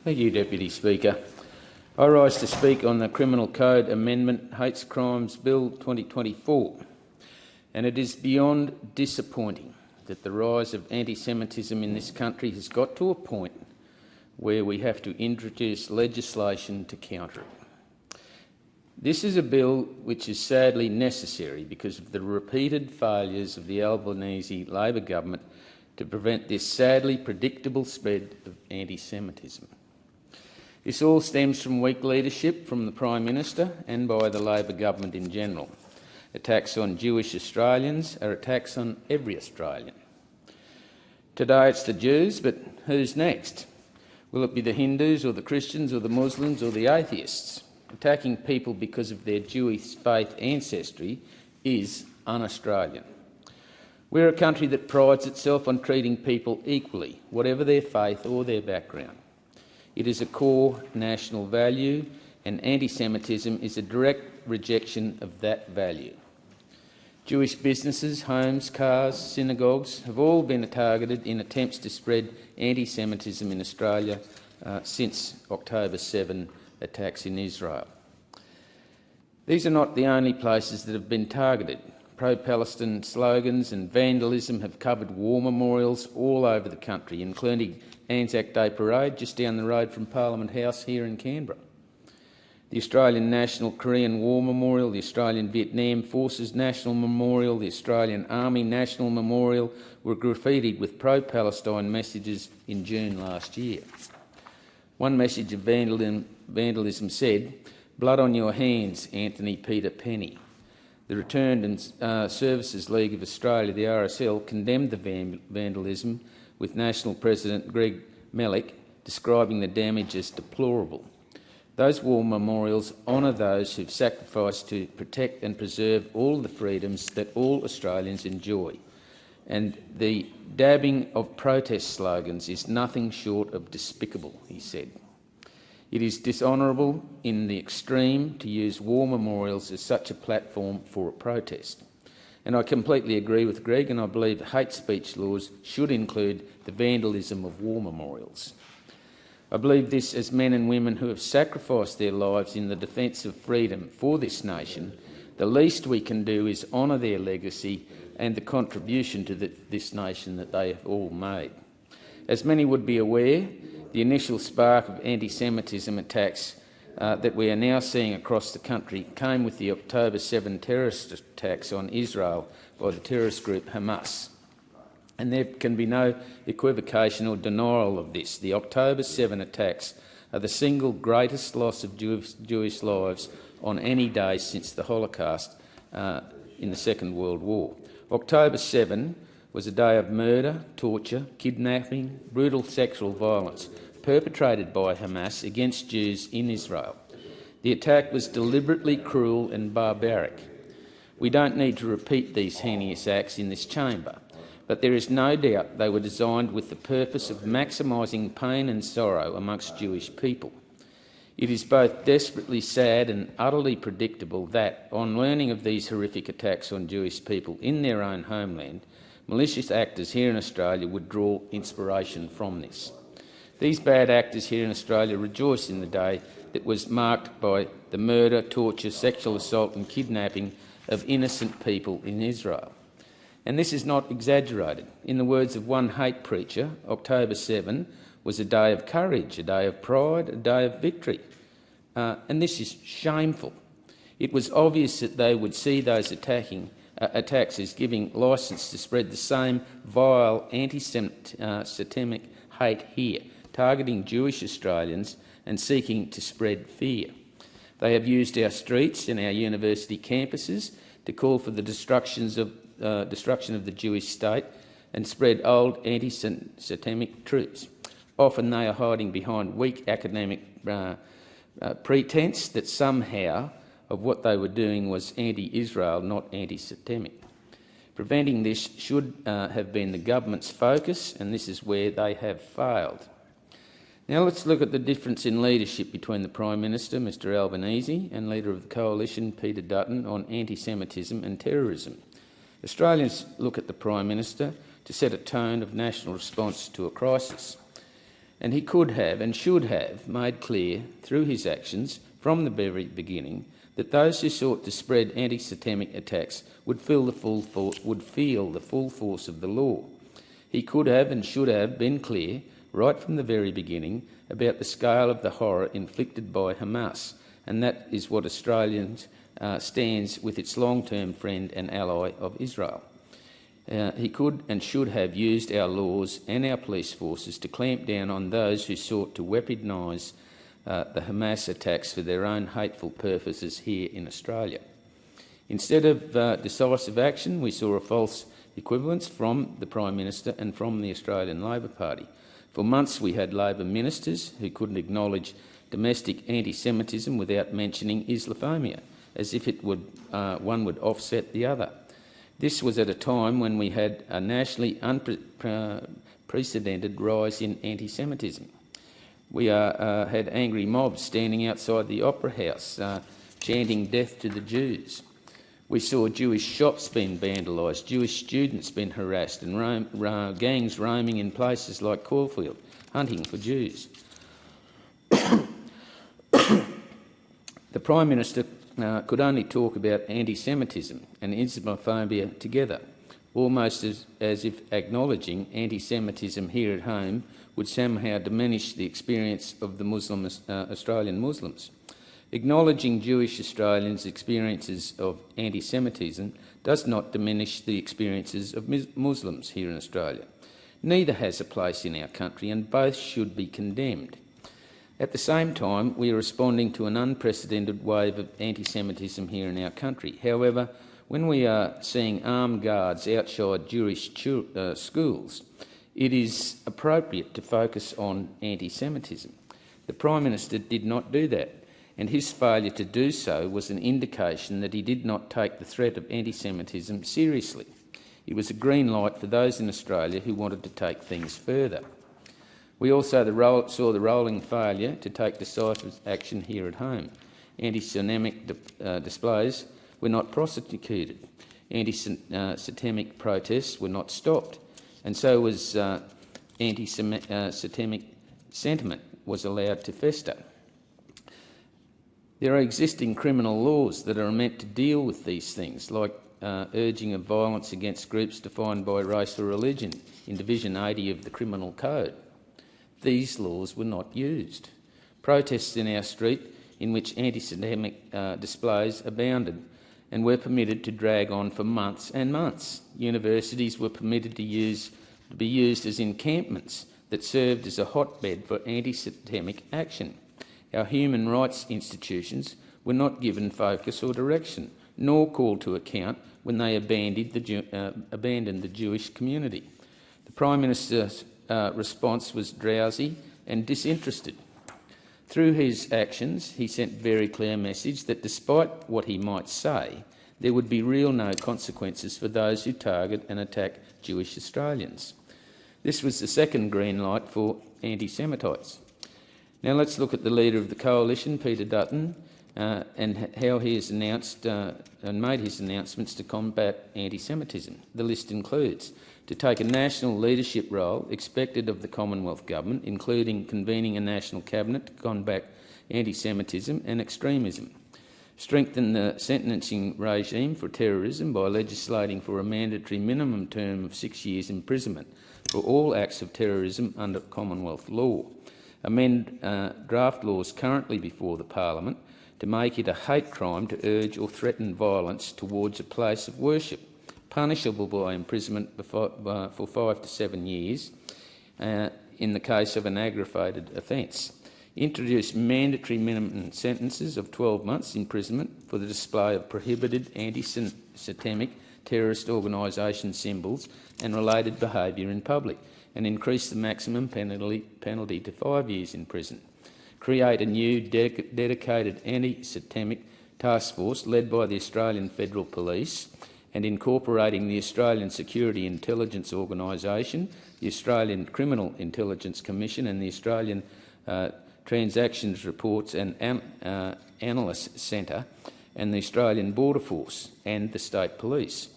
Thank you, Deputy Speaker. I rise to speak on the Criminal Code Amendment Hates Crimes Bill 2024, and it is beyond disappointing that the rise of anti-Semitism in this country has got to a point where we have to introduce legislation to counter it. This is a bill which is sadly necessary because of the repeated failures of the Albanese Labor government to prevent this sadly predictable spread of anti-Semitism. This all stems from weak leadership from the Prime Minister and by the Labor government in general. Attacks on Jewish Australians are attacks on every Australian. Today it's the Jews, but who's next? Will it be the Hindus or the Christians or the Muslims or the atheists? Attacking people because of their Jewish faith ancestry is un-Australian. We're a country that prides itself on treating people equally, whatever their faith or their background. It is a core national value, and anti-Semitism is a direct rejection of that value. Jewish businesses, homes, cars, synagogues have all been targeted in attempts to spread anti-Semitism in Australia since October 7 attacks in Israel. These are not the only places that have been targeted. Pro-Palestine slogans and vandalism have covered war memorials all over the country, including Anzac Day Parade just down the road from Parliament House here in Canberra. The Australian National Korean War Memorial, the Australian Vietnam Forces National Memorial, the Australian Army National Memorial were graffitied with pro-Palestine messages in June last year. One message of vandalism said, "Blood on your hands, Anthony Peter Penny." The Returned and Services League of Australia, the RSL, condemned the vandalism, with National President Greg Mellick describing the damage as deplorable. Those war memorials honour those who've sacrificed to protect and preserve all the freedoms that all Australians enjoy. And the dabbing of protest slogans is nothing short of despicable, he said. It is dishonourable in the extreme to use war memorials as such a platform for a protest. And I completely agree with Greg, and I believe hate speech laws should include the vandalism of war memorials. I believe this as men and women who have sacrificed their lives in the defence of freedom for this nation. The least we can do is honour their legacy and the contribution to this nation that they have all made. As many would be aware, the initial spark of anti-Semitism attacks that we are now seeing across the country came with the October 7 terrorist attacks on Israel by the terrorist group Hamas. And there can be no equivocation or denial of this. The October 7 attacks are the single greatest loss of Jewish lives on any day since the Holocaust in the Second World War. October 7 was a day of murder, torture, kidnapping, brutal sexual violence perpetrated by Hamas against Jews in Israel. The attack was deliberately cruel and barbaric. We don't need to repeat these heinous acts in this chamber, but there is no doubt they were designed with the purpose of maximising pain and sorrow amongst Jewish people. It is both desperately sad and utterly predictable that, on learning of these horrific attacks on Jewish people in their own homeland, malicious actors here in Australia would draw inspiration from this. These bad actors here in Australia rejoice in the day that was marked by the murder, torture, sexual assault and kidnapping of innocent people in Israel. And this is not exaggerated. In the words of one hate preacher, October 7 was a day of courage, a day of pride, a day of victory. And this is shameful. It was obvious that they would see those attacks as giving licence to spread the same vile anti-Semitic hate here, targeting Jewish Australians and seeking to spread fear. They have used our streets and our university campuses to call for the destruction of the Jewish state and spread old anti-Semitic truths. Often they are hiding behind weak academic pretense that somehow of what they were doing was anti-Israel, not anti-Semitic. Preventing this should have been the government's focus, and this is where they have failed. Now let's look at the difference in leadership between the Prime Minister, Mr Albanese, and Leader of the Coalition, Peter Dutton, on anti-Semitism and terrorism. Australians look at the Prime Minister to set a tone of national response to a crisis. and he could have and should have made clear through his actions from the very beginning that those who sought to spread anti-Semitic attacks would feel the full force of the law. He could have and should have been clear right from the very beginning about the scale of the horror inflicted by Hamas, and that is what Australians stands with its long-term friend and ally of Israel. He could and should have used our laws and our police forces to clamp down on those who sought to weaponise the Hamas attacks for their own hateful purposes here in Australia. Instead of decisive action, we saw a false equivalence from the Prime Minister and from the Australian Labor Party. For months we had Labor ministers who couldn't acknowledge domestic anti-Semitism without mentioning Islamophobia, as if one would offset the other. This was at a time when we had a nationally unprecedented rise in anti-Semitism. We had angry mobs standing outside the Opera House chanting death to the Jews. We saw Jewish shops being vandalised, Jewish students being harassed, and gangs roaming in places like Caulfield, hunting for Jews. The Prime Minister could only talk about anti-Semitism and Islamophobia together, almost as if acknowledging anti-Semitism here at home would somehow diminish the experience of the Australian Muslims. Acknowledging Jewish Australians' experiences of anti-Semitism does not diminish the experiences of Muslims here in Australia. Neither has a place in our country, and both should be condemned. At the same time, we are responding to an unprecedented wave of anti-Semitism here in our country. However, when we are seeing armed guards outside Jewish schools, it is appropriate to focus on anti-Semitism. The Prime Minister did not do that, and his failure to do so was an indication that he did not take the threat of anti-Semitism seriously. It was a green light for those in Australia who wanted to take things further. We also saw the rolling failure to take decisive action here at home. Anti-Semitic displays were not prosecuted. Anti-Semitic protests were not stopped, and so was anti-Semitic sentiment was allowed to fester. There are existing criminal laws that are meant to deal with these things, like urging of violence against groups defined by race or religion in Division 80 of the Criminal Code. These laws were not used. Protests in our street in which anti-Semitic displays abounded and were permitted to drag on for months and months. Universities were permitted to be used as encampments that served as a hotbed for anti-Semitic action. Our human rights institutions were not given focus or direction, nor called to account when they abandoned the Jewish community. The Prime Minister's response was drowsy and disinterested. Through his actions, he sent a very clear message that despite what he might say, there would be no consequences for those who target and attack Jewish Australians. This was the second green light for anti-Semitites. Now let's look at the leader of the coalition, Peter Dutton, and how he has announced and made his announcements to combat anti-Semitism. The list includes to take a national leadership role expected of the Commonwealth Government, including convening a national cabinet to combat anti-Semitism and extremism, strengthen the sentencing regime for terrorism by legislating for a mandatory minimum term of 6 years imprisonment for all acts of terrorism under Commonwealth law, amend draft laws currently before the Parliament to make it a hate crime to urge or threaten violence towards a place of worship, punishable by imprisonment for 5 to 7 years in the case of an aggravated offence. Introduce mandatory minimum sentences of 12 months imprisonment for the display of prohibited anti-Semitic terrorist organisation symbols and related behaviour in public, and increase the maximum penalty to 5 years in prison. Create a new dedicated anti-Semitic task force led by the Australian Federal Police and incorporating the Australian Security Intelligence Organisation, the Australian Criminal Intelligence Commission and the Australian Transactions Reports and Analysts Centre and the Australian Border Force and the State Police.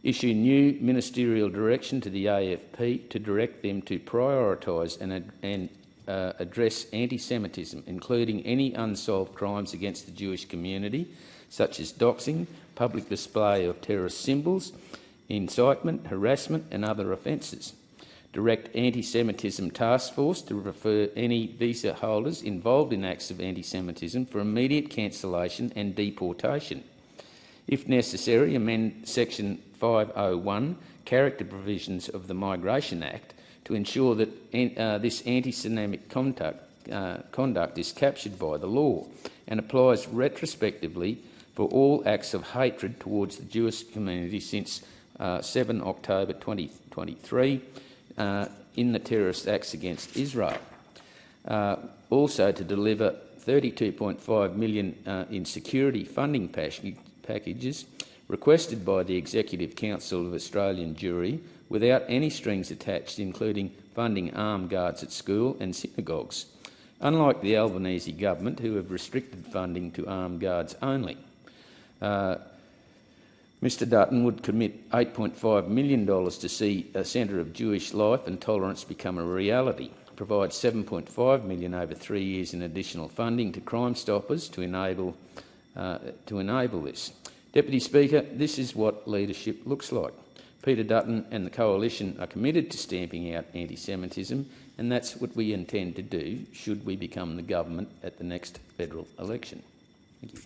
Issue new ministerial direction to the AFP to direct them to prioritise and address anti-Semitism, including any unsolved crimes against the Jewish community, such as doxing, public display of terrorist symbols, incitement, harassment and other offences. Direct Anti-Semitism Task Force to refer any visa holders involved in acts of anti-Semitism for immediate cancellation and deportation. If necessary, amend Section 501, Character Provisions of the Migration Act, to ensure that this anti-Semitic conduct is captured by the law and applies retrospectively for all acts of hatred towards the Jewish community since 7 October 2023 in the terrorist acts against Israel. Also to deliver $32.5 million in security funding packages requested by the Executive Council of Australian Jewry without any strings attached, including funding armed guards at school and synagogues, unlike the Albanese government, who have restricted funding to armed guards only. Mr Dutton would commit $8.5 million to see a Centre of Jewish Life and Tolerance become a reality, provide $7.5 million over 3 years in additional funding to Crime Stoppers to enable this. Deputy Speaker, this is what leadership looks like. Peter Dutton and the Coalition are committed to stamping out anti-Semitism, and that's what we intend to do should we become the government at the next federal election. Thank you.